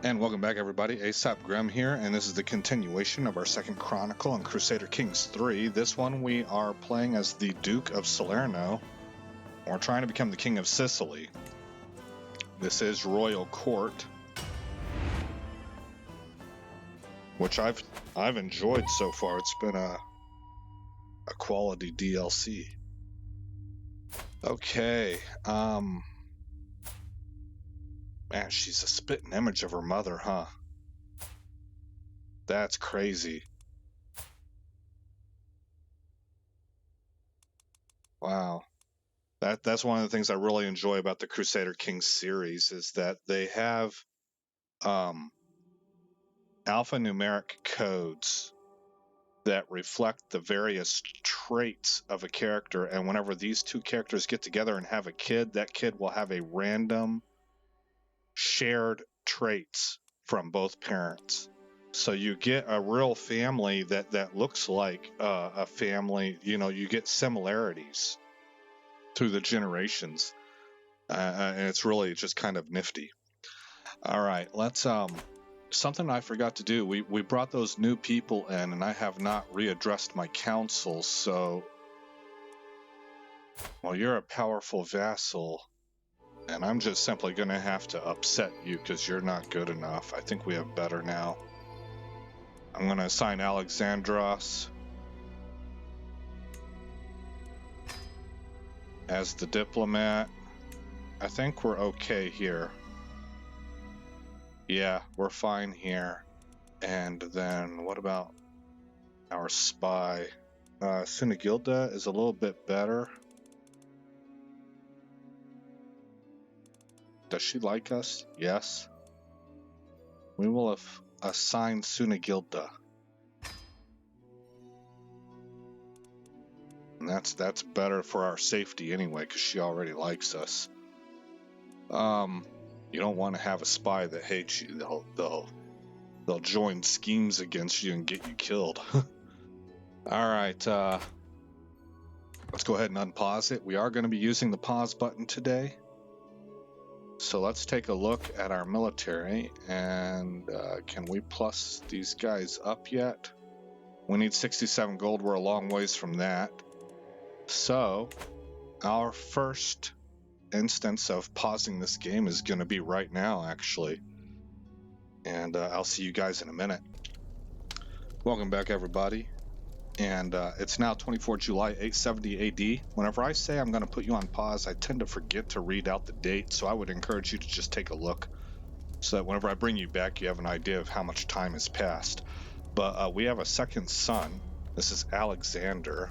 And welcome back, everybody. Aesop Grimm here, and this is the continuation of our second Chronicle on Crusader Kings 3. This one we are playing as the Duke of Salerno. We're trying to become the King of Sicily. This is Royal Court, which I've enjoyed so far. It's been a quality DLC. Okay, man, she's a spitting image of her mother, huh? That's crazy. Wow. That's one of the things I really enjoy about the Crusader Kings series is that they have alphanumeric codes that reflect the various traits of a character, and whenever these two characters get together and have a kid, that kid will have a random shared traits from both parents. So you get a real family that looks like a family. You know, you get similarities through the generations, and it's really just kind of nifty. All right, let's something I forgot to do. We brought those new people in, and I have not readdressed my council. So, well, you're a powerful vassal, and I'm just simply going to have to upset you because you're not good enough. I think we have better now. I'm going to assign Alexandros as the diplomat. I think we're okay here. Yeah, we're fine here. And then what about our spy? Sunagilda is a little bit better. Does she like us? Yes. We will have assigned Sunagilda. And that's better for our safety anyway, because she already likes us. You don't want to have a spy that hates you. They'll join schemes against you and get you killed. All right, let's go ahead and unpause it. We are going to be using the pause button today. So let's take a look at our military, and can we plus these guys up yet? We need 67 gold. We're a long ways from that. So our first instance of pausing this game is going to be right now, actually. And I'll see you guys in a minute. Welcome back, everybody. And it's now 24 July 870 AD. Whenever I say I'm going to put you on pause, I tend to forget to read out the date, so I would encourage you to just take a look so that whenever I bring you back, you have an idea of how much time has passed. But we have a second son. This is Alexander.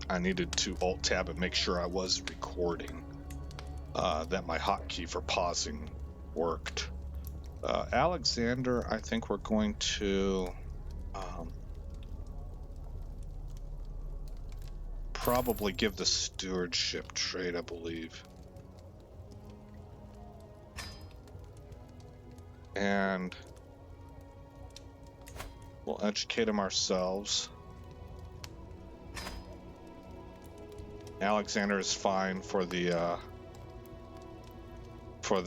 I needed to Alt-Tab and make sure I was recording, that my hotkey for pausing worked. Alexander, I think we're going to probably give the stewardship trade, I believe. And we'll educate him ourselves. Alexander is fine for the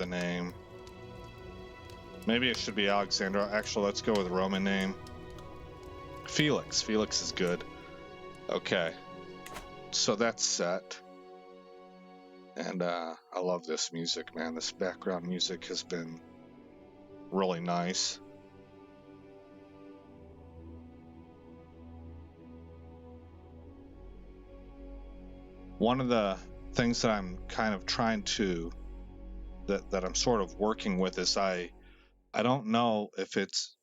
name. Maybe it should be Alexander. Actually, let's go with a Roman name. Felix. Felix is good. Okay. So that's set. And I love this music, man. This background music has been really nice. One of the things that I'm kind of trying to, that I'm sort of working with is I don't know if it's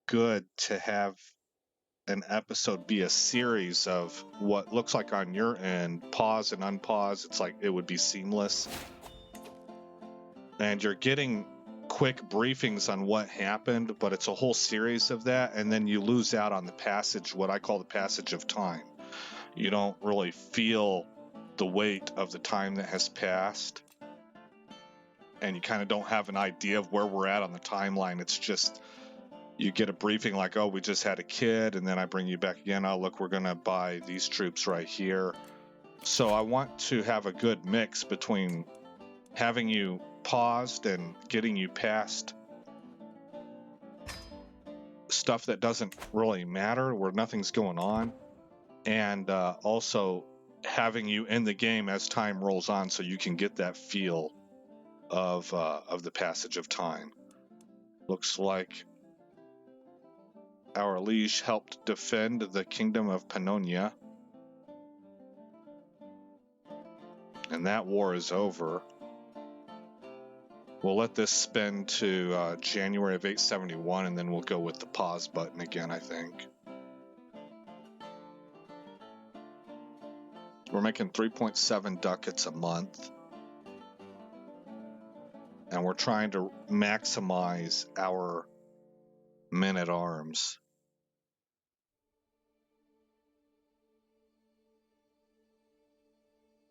good to have an episode be a series of what looks like on your end, pause and unpause. It's like it would be seamless. And you're getting quick briefings on what happened, but it's a whole series of that, and then you lose out on the passage, what I call the passage of time. You don't really feel the weight of the time that has passed, and you kind of don't have an idea of where we're at on the timeline. It's just you get a briefing like, oh, we just had a kid, and then I bring you back again. Oh, look, we're going to buy these troops right here. So I want to have a good mix between having you paused and getting you past stuff that doesn't really matter, where nothing's going on, and also having you in the game as time rolls on, so you can get that feel of the passage of time. Looks like our liege helped defend the Kingdom of Pannonia, and that war is over. We'll let this spin to January of 871, and then we'll go with the pause button again, I think. We're making 3.7 ducats a month, and we're trying to maximize our men-at-arms.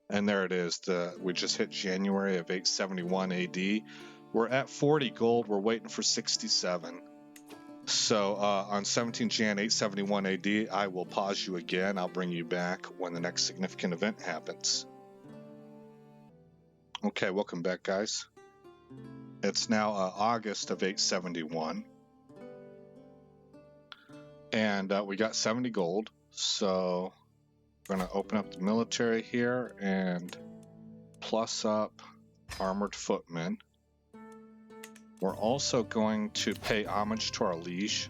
And there it is. We just hit January of 871 AD. We're at 40 gold. We're waiting for 67. So on 17 Jan 871 AD, I will pause you again. I'll bring you back when the next significant event happens. Okay, welcome back, guys. It's now August of 871. And we got 70 gold. So we're going to open up the military here and plus up armored footmen. We're also going to pay homage to our liege.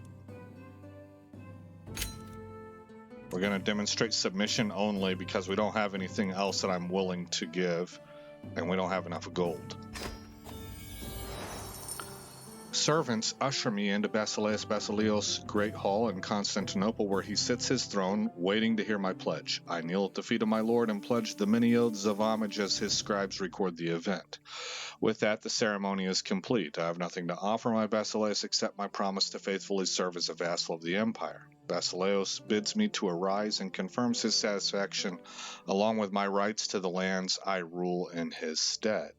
We're going to demonstrate submission only because we don't have anything else that I'm willing to give, and we don't have enough gold. Servants usher me into Basileus' great hall in Constantinople, where he sits his throne, waiting to hear my pledge. I kneel at the feet of my lord and pledge the many oaths of homage as his scribes record the event. With that, the ceremony is complete. I have nothing to offer my Basileus except my promise to faithfully serve as a vassal of the empire. Basileus bids me to arise and confirms his satisfaction, along with my rights to the lands I rule in his stead.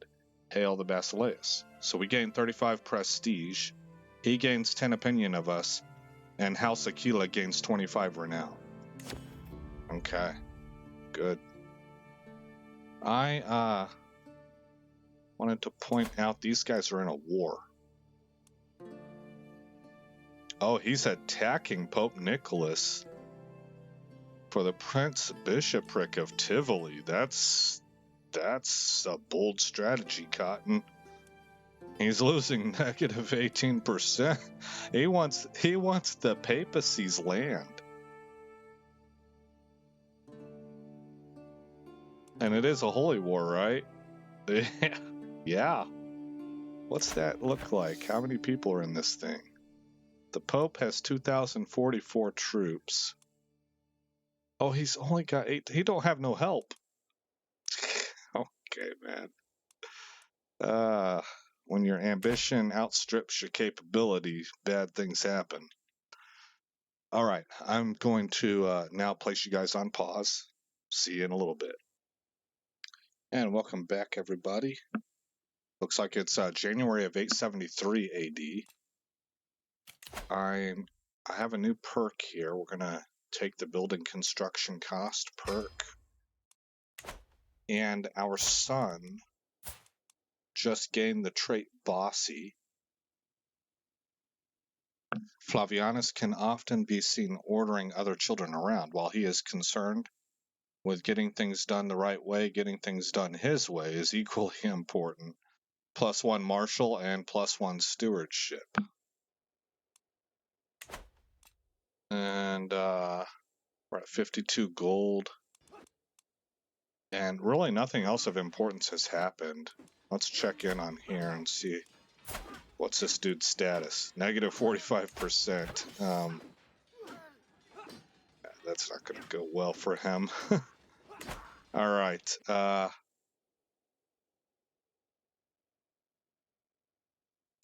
Hail the Basileus. So we gain 35 prestige, he gains 10 opinion of us, and House Aquila gains 25 renown. Okay, good. I wanted to point out these guys are in a war. Oh, he's attacking Pope Nicholas for the Prince Bishopric of Tivoli. That's a bold strategy, Cotton. He's losing negative 18%. He wants the papacy's land. And it is a holy war, right? Yeah. What's that look like? How many people are in this thing? The Pope has 2,044 troops. Oh, he's only got 8. He don't have no help. Okay, man. When your ambition outstrips your capability, bad things happen. All right, I'm going to now place you guys on pause. See you in a little bit. And welcome back, everybody. Looks like it's January of 873 AD. I have a new perk here. We're going to take the building construction cost perk. And our son just gained the trait Bossy. Flavianus can often be seen ordering other children around. While he is concerned with getting things done the right way, getting things done his way is equally important. +1 martial and +1 stewardship. And we're at 52 gold. And really nothing else of importance has happened. Let's check in on here and see what's this dude's status. Negative 45%. That's not going to go well for him. All right.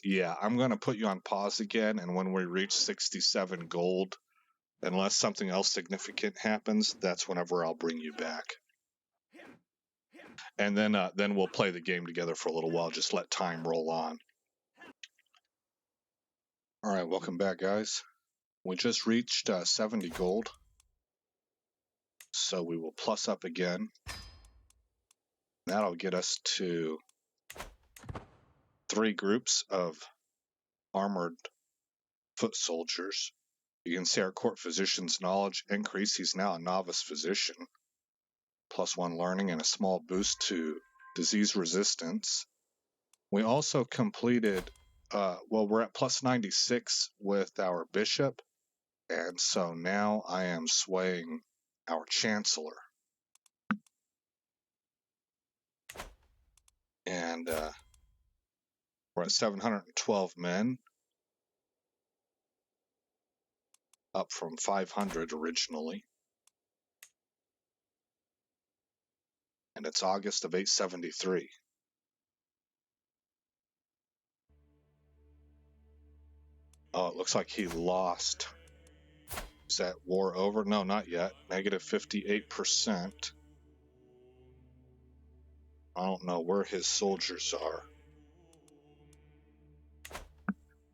Yeah, I'm going to put you on pause again, and when we reach 67 gold, unless something else significant happens, that's whenever I'll bring you back. And then we'll play the game together for a little while. Just let time roll on. All right, welcome back, guys. We just reached 70 gold. So we will plus up again. That'll get us to 3 groups of armored foot soldiers. You can see our court physician's knowledge increase. He's now a novice physician. +1 learning and a small boost to disease resistance. We also completed, we're at +96 with our bishop. And so now I am swaying our chancellor. And we're at 712 men, up from 500 originally. And it's August of 873. Oh, it looks like he lost. Is that war over? No, not yet. Negative 58%. I don't know where his soldiers are.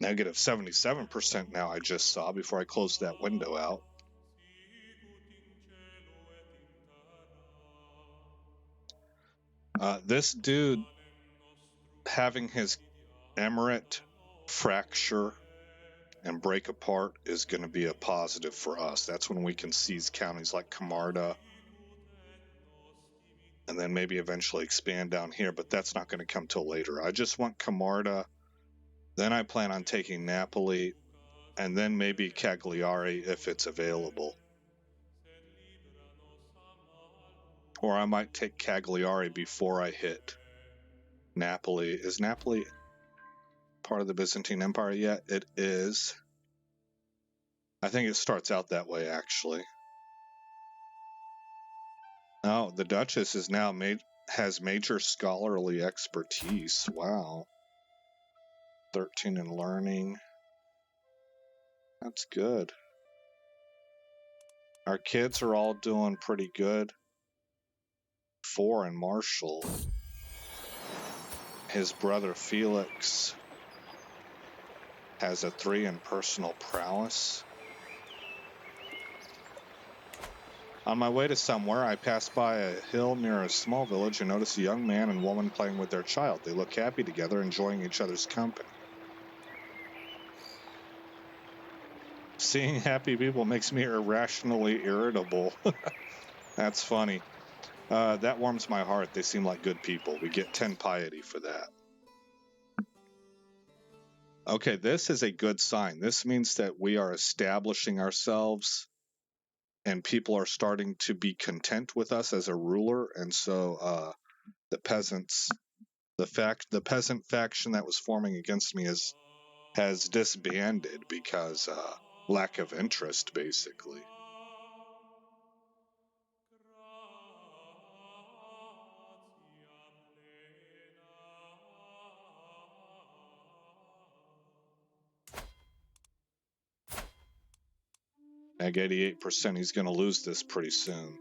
Negative 77% now I just saw before I closed that window out. This dude having his emirate fracture and break apart is going to be a positive for us. That's when we can seize counties like Camarda and then maybe eventually expand down here, but that's not going to come till later. I just want Camarda, then I plan on taking Napoli, and then maybe Cagliari if it's available. Or I might take Cagliari before I hit Napoli. Is Napoli part of the Byzantine Empire yet? It is. I think it starts out that way, actually. Oh, the Duchess is now has major scholarly expertise. Wow. 13 in learning. That's good. Our kids are all doing pretty good. 4 in martial. His brother Felix has a 3 in personal prowess. On my way to somewhere, I passed by a hill near a small village and noticed a young man and woman playing with their child. They look happy together, enjoying each other's company. Seeing happy people makes me irrationally irritable. That's funny. That warms my heart. They seem like good people. We get 10 piety for that. Okay, this is a good sign. This means that we are establishing ourselves and people are starting to be content with us as a ruler. And so the peasants, the peasant faction that was forming against me has disbanded because lack of interest, basically. At 88%, he's going to lose this pretty soon.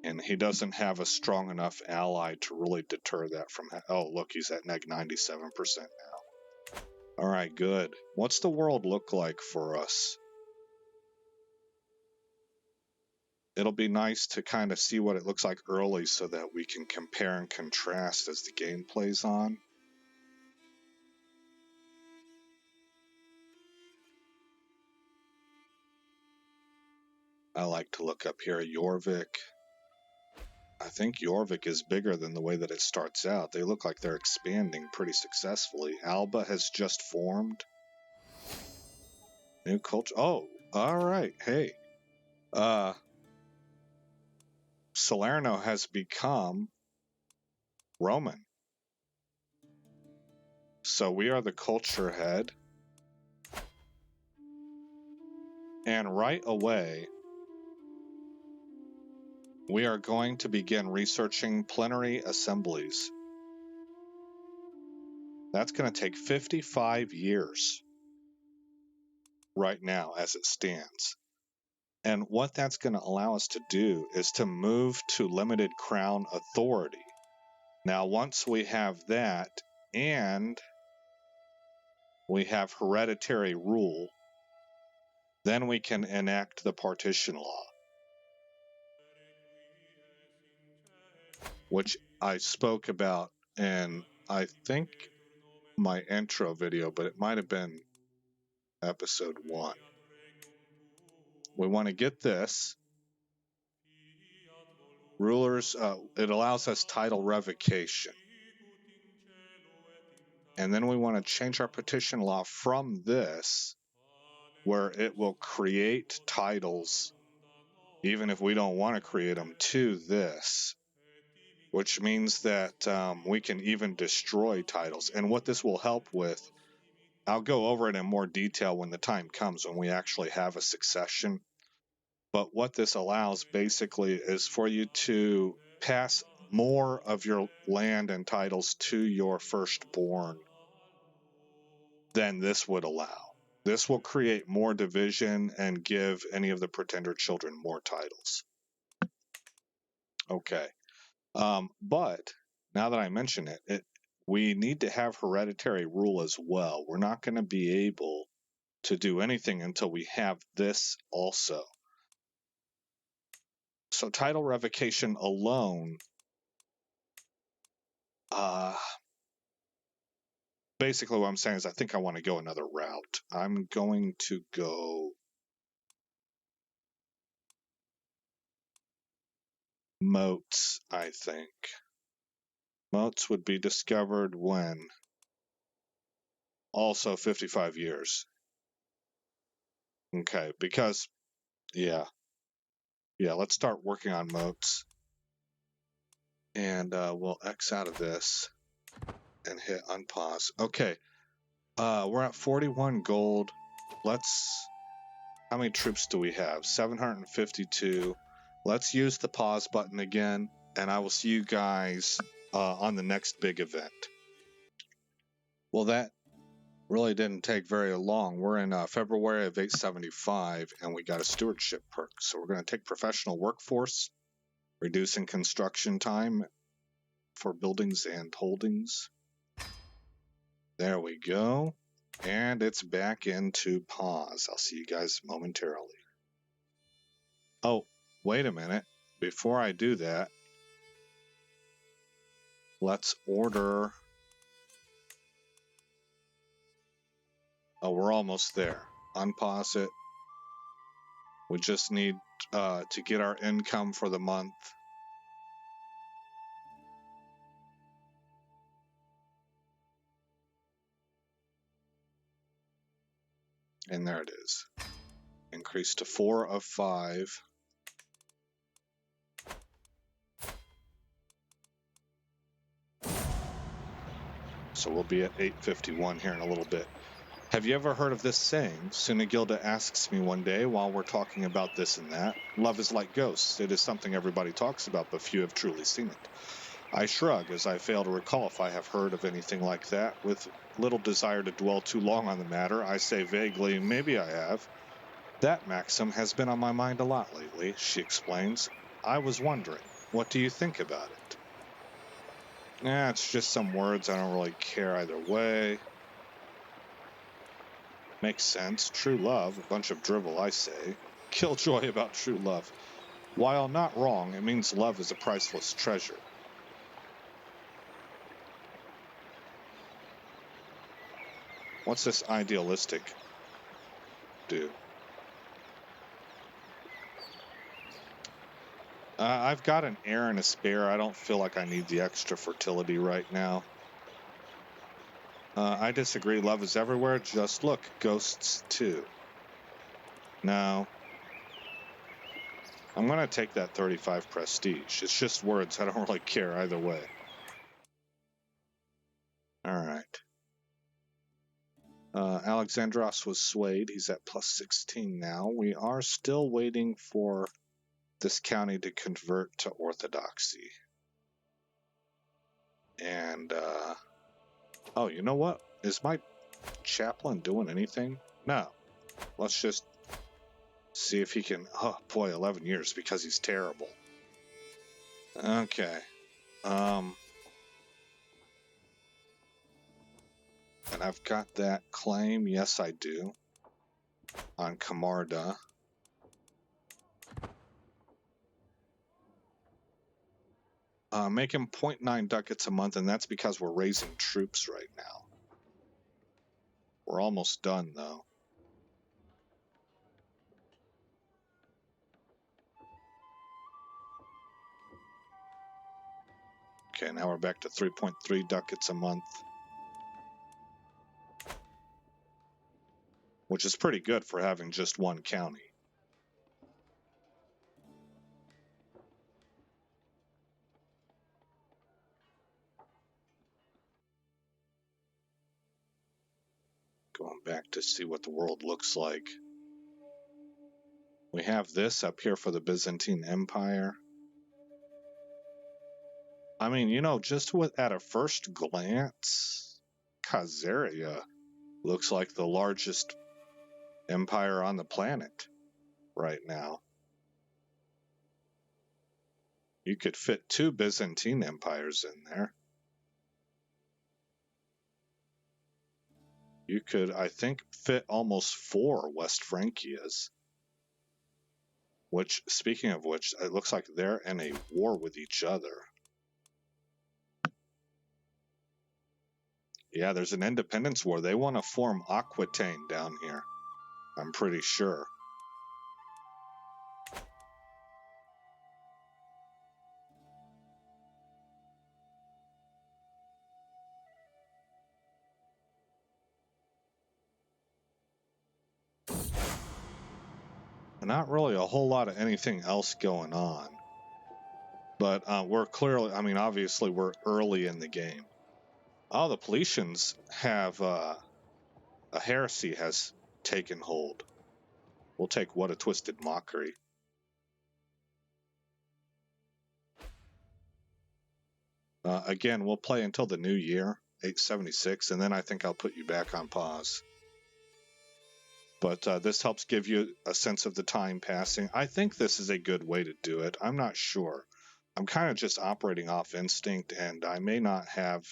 And he doesn't have a strong enough ally to really deter that from... Oh, look, he's at neg 97% now. All right, good. What's the world look like for us? It'll be nice to kind of see what it looks like early so that we can compare and contrast as the game plays on. I like to look up here at Jorvik. I think Jorvik is bigger than the way that it starts out. They look like they're expanding pretty successfully. Alba has just formed. New culture. Oh, all right. Hey. Salerno has become Roman. So we are the culture head. And right away, we are going to begin researching plenary assemblies. That's going to take 55 years right now as it stands. And what that's going to allow us to do is to move to limited crown authority. Now, once we have that and we have hereditary rule, then we can enact the partition law, which I spoke about in I think, my intro video, but it might have been episode 1. We want to get this. Rulers, it allows us title revocation. And then we want to change our petition law from this, where it will create titles, even if we don't want to create them, to this, which means that we can even destroy titles. And what this will help with, I'll go over it in more detail when the time comes, when we actually have a succession. But what this allows basically is for you to pass more of your land and titles to your firstborn than this would allow. This will create more division and give any of the pretender children more titles. Okay. But now that I mention it, we need to have hereditary rule as well. We're not going to be able to do anything until we have this also. So title revocation alone, basically what I'm saying is I think I want to go another route. I'm going to go moats, I think. Moats would be discovered when? Also 55 years. Okay, because, yeah, let's start working on moats. And we'll X out of this and hit unpause. Okay, we're at 41 gold. How many troops do we have? 752. Let's use the pause button again, and I will see you guys on the next big event. Well, that really didn't take very long. We're in February of 875, and we got a stewardship perk. So we're going to take professional workforce, reducing construction time for buildings and holdings. There we go. And it's back into pause. I'll see you guys momentarily. Oh, wait a minute. Before I do that, let's order. Oh, we're almost there. Unpause it. We just need to get our income for the month. And there it is. Increase to 4 of 5. So we'll be at 851 here in a little bit. Have you ever heard of this saying? Sunagilda asks me one day while we're talking about this and that. Love is like ghosts. It is something everybody talks about, but few have truly seen it. I shrug as I fail to recall if I have heard of anything like that. With little desire to dwell too long on the matter, I say vaguely, maybe I have. That maxim has been on my mind a lot lately, she explains. I was wondering, what do you think about it? It's just some words. I don't really care either way. Makes sense. True love. A bunch of drivel, I say. Killjoy about true love. While not wrong, it means love is a priceless treasure. What's this idealistic do? I've got an heir and a spare. I don't feel like I need the extra fertility right now. I disagree. Love is everywhere. Just look. Ghosts, too. No. I'm going to take that 35 prestige. It's just words. I don't really care either way. All right. Alexandros was swayed. He's at plus 16 now. We are still waiting for this county to convert to Orthodoxy. And, oh, you know what? Is my chaplain doing anything? No. Let's just see if he can... Oh, boy, 11 years because he's terrible. Okay. And I've got that claim. Yes, I do. On Camarda. Make him 0.9 ducats a month, and that's because we're raising troops right now. We're almost done, though. Okay, now we're back to 3.3 ducats a month, which is pretty good for having just one county. Going back to see what the world looks like. We have this up here for the Byzantine Empire. I mean, you know, just at a first glance, Khazaria looks like the largest empire on the planet right now. You could fit 2 Byzantine empires in there. You could, I think, fit almost 4 West Francias. Which, speaking of which, it looks like they're in a war with each other. Yeah, there's an independence war. They want to form Aquitaine down here, I'm pretty sure. Not really a whole lot of anything else going on. But we're clearly, I mean, obviously we're early in the game. Oh, the Paulicians have, a heresy has taken hold. We'll take What a Twisted Mockery. Again, we'll play until the new year, 876, and then I think I'll put you back on pause. But this helps give you a sense of the time passing. I think this is a good way to do it. I'm not sure. I'm kind of just operating off instinct, and I may not have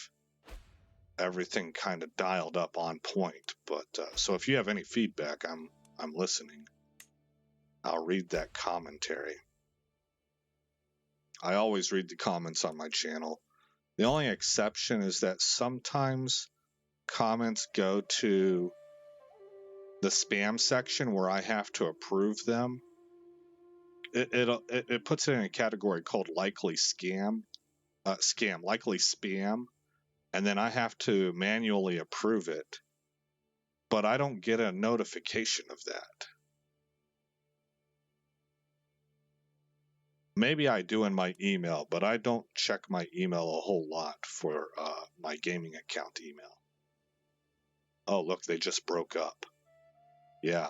everything kind of dialed up on point. But so if you have any feedback, I'm listening. I'll read that commentary. I always read the comments on my channel. The only exception is that sometimes comments go to the spam section where I have to approve them. It puts it in a category called likely likely spam, and then I have to manually approve it, but I don't get a notification of that. Maybe I do in my email, but I don't check my email a whole lot for my gaming account email. Oh, look, they just broke up. Yeah.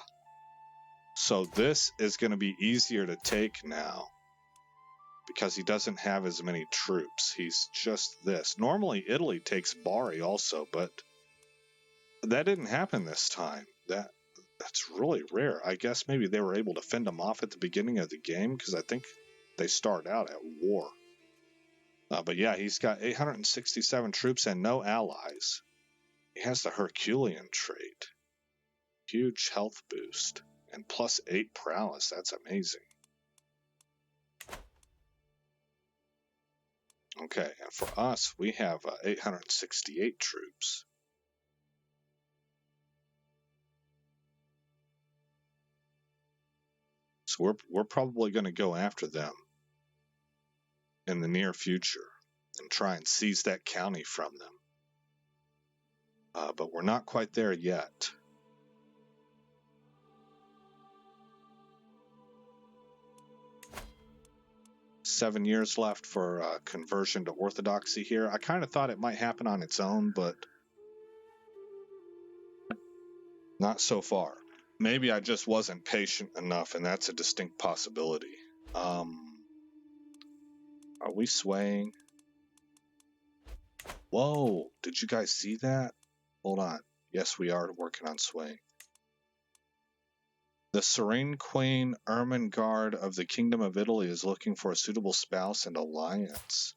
So this is going to be easier to take now because he doesn't have as many troops. He's just this. Normally, Italy takes Bari also, but that didn't happen this time. That's really rare. I guess maybe they were able to fend him off at the beginning of the game because I think they start out at war. But yeah, he's got 867 troops and no allies. He has the Herculean trait. Huge health boost. And +8 prowess. That's amazing. Okay, and for us, we have 868 troops. So we're probably going to go after them in the near future and try and seize that county from them. But we're not quite there yet. Seven years left for conversion to Orthodoxy here. I kind of thought it might happen on its own, but not so far. Maybe I just wasn't patient enough, and that's a distinct possibility. Are we swaying? Whoa, did you guys see that? Hold on. Yes, we are working on swaying. The Serene Queen Ermengarde of the Kingdom of Italy is looking for a suitable spouse and alliance.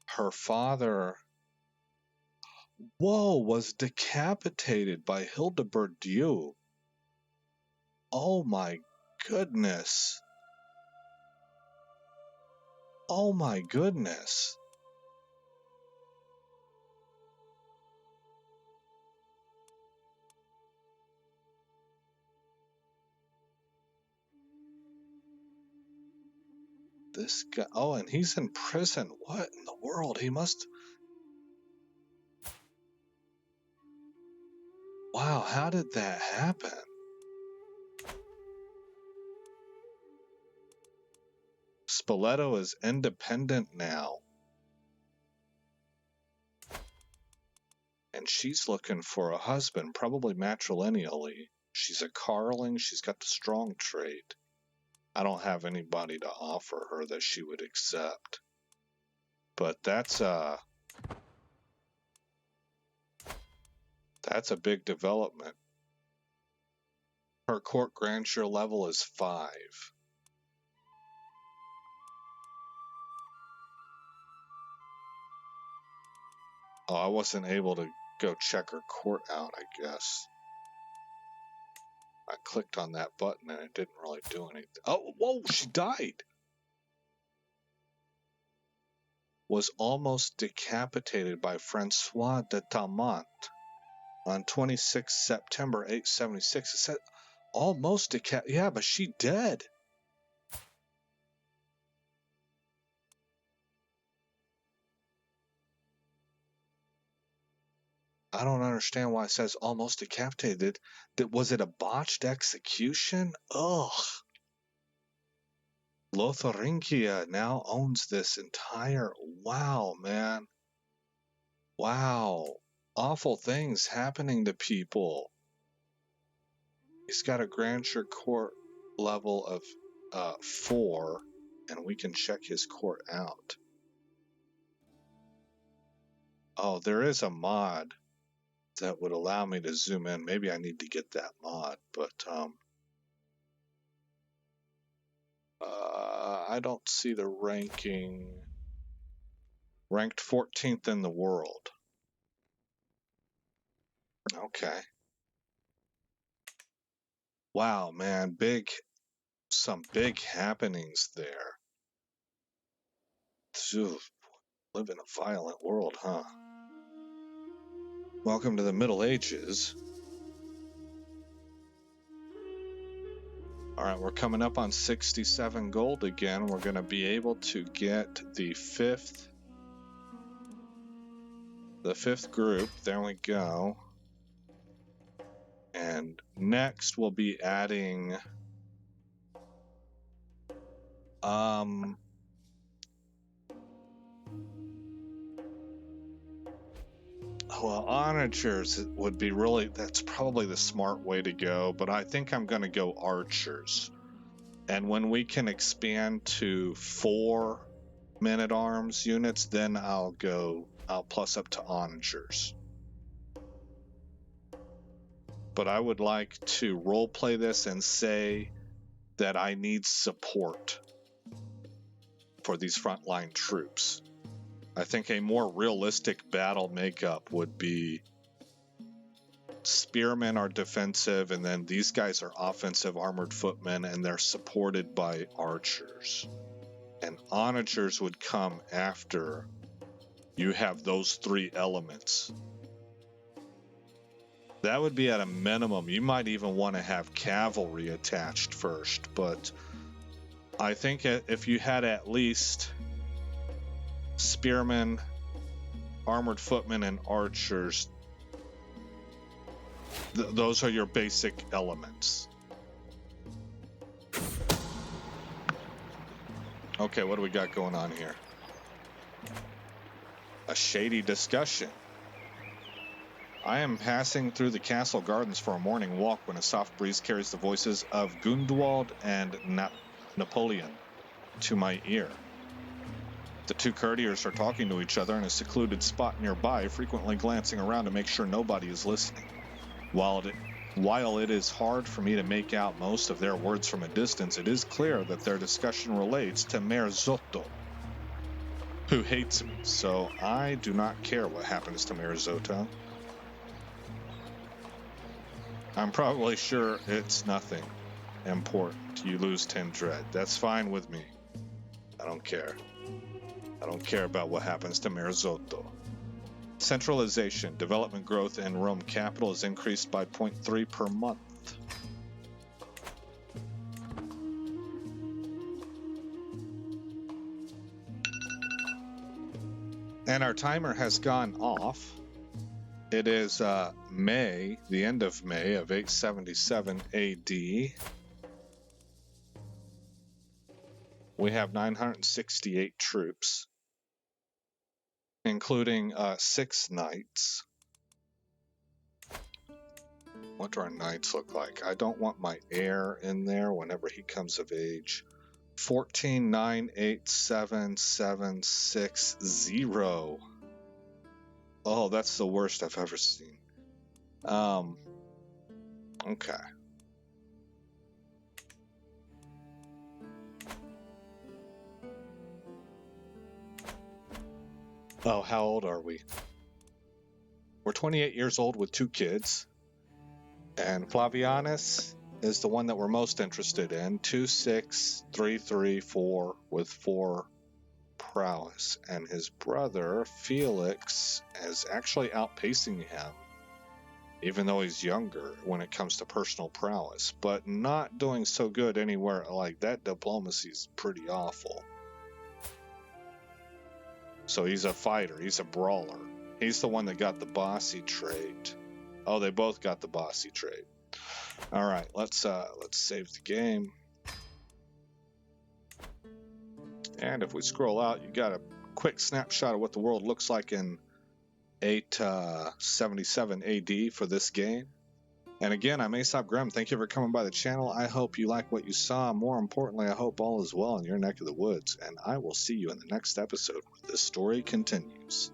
Her father, was decapitated by Hildebert Dieu. Oh my goodness. Oh my goodness. This guy, oh, and he's in prison. What in the world? He must. Wow, how did that happen? Spoleto is independent now. And she's looking for a husband, probably matrilineally. She's a Carling. She's got the strong trait. I don't have anybody to offer her that she would accept. But that's a big development. Her court grandeur level is 5. Oh, I wasn't able to go check her court out, I guess. I clicked on that button and it didn't really do anything. Oh, whoa, she died. Was almost decapitated by Francois de Talmont on 26 September 876. It said almost decapitated. Yeah, but she dead. I don't understand why it says almost decapitated. Was it a botched execution? Ugh. Lotharingia now owns this entire... Wow, man. Wow. Awful things happening to people. He's got a grandeur court level of 4, and we can check his court out. Oh, there is a mod that would allow me to zoom in. Maybe I need to get that mod, but I don't see the ranking. Ranked 14th in the world. Okay. Wow, man, some big happenings there. Phew, live in a violent world, huh? Welcome to the Middle Ages. All right, we're coming up on 67 gold again. We're going to be able to get the fifth group. There we go. And next we'll be adding well, onagers would be that's probably the smart way to go, but I think I'm going to go archers. And when we can expand to 4 men-at-arms units, then I'll plus up to onagers. But I would like to roleplay this and say that I need support for these frontline troops. I think a more realistic battle makeup would be spearmen are defensive, and then these guys are offensive armored footmen, and they're supported by archers. And onagers would come after you have those 3 elements. That would be at a minimum. You might even want to have cavalry attached first, but I think if you had at least spearmen, armored footmen, and archers, those are your basic elements. Okay, what do we got going on here? A shady discussion. I am passing through the castle gardens for a morning walk when a soft breeze carries the voices of Gundwald and Napoleon to my ear. The 2 courtiers are talking to each other in a secluded spot nearby, frequently glancing around to make sure nobody is listening. While it is hard for me to make out most of their words from a distance, it is clear that their discussion relates to Mayor Zotto, who hates me, so I do not care what happens to Mayor Zotto. I'm probably sure it's nothing important. You lose 10 dread. That's fine with me. I don't care. I don't care about what happens to Merzotto. Centralization. Development growth in Rome capital is increased by 0.3 per month. And our timer has gone off. It is May, the end of May of 877 AD. We have 968 troops, including 6 knights. What do our knights look like? I don't want my heir in there whenever he comes of age. 14, 9, 8, 7, 7, 6, 0. Oh, that's the worst I've ever seen. Okay. Oh, how old are we? We're 28 years old with 2 kids. And Flavianus is the one that we're most interested in. 2, 6, 3, 3, 4 with 4 prowess. And his brother, Felix, is actually outpacing him, even though he's younger when it comes to personal prowess, but not doing so good anywhere. Like, that diplomacy is pretty awful. So he's a fighter, he's a brawler. He's the one that got the bossy trait. Oh, they both got the bossy trait. All right, let's save the game. And if we scroll out, you got a quick snapshot of what the world looks like in 877 AD for this game. And again, I'm Aesop Grimm. Thank you for coming by the channel. I hope you like what you saw. More importantly, I hope all is well in your neck of the woods. And I will see you in the next episode where this story continues.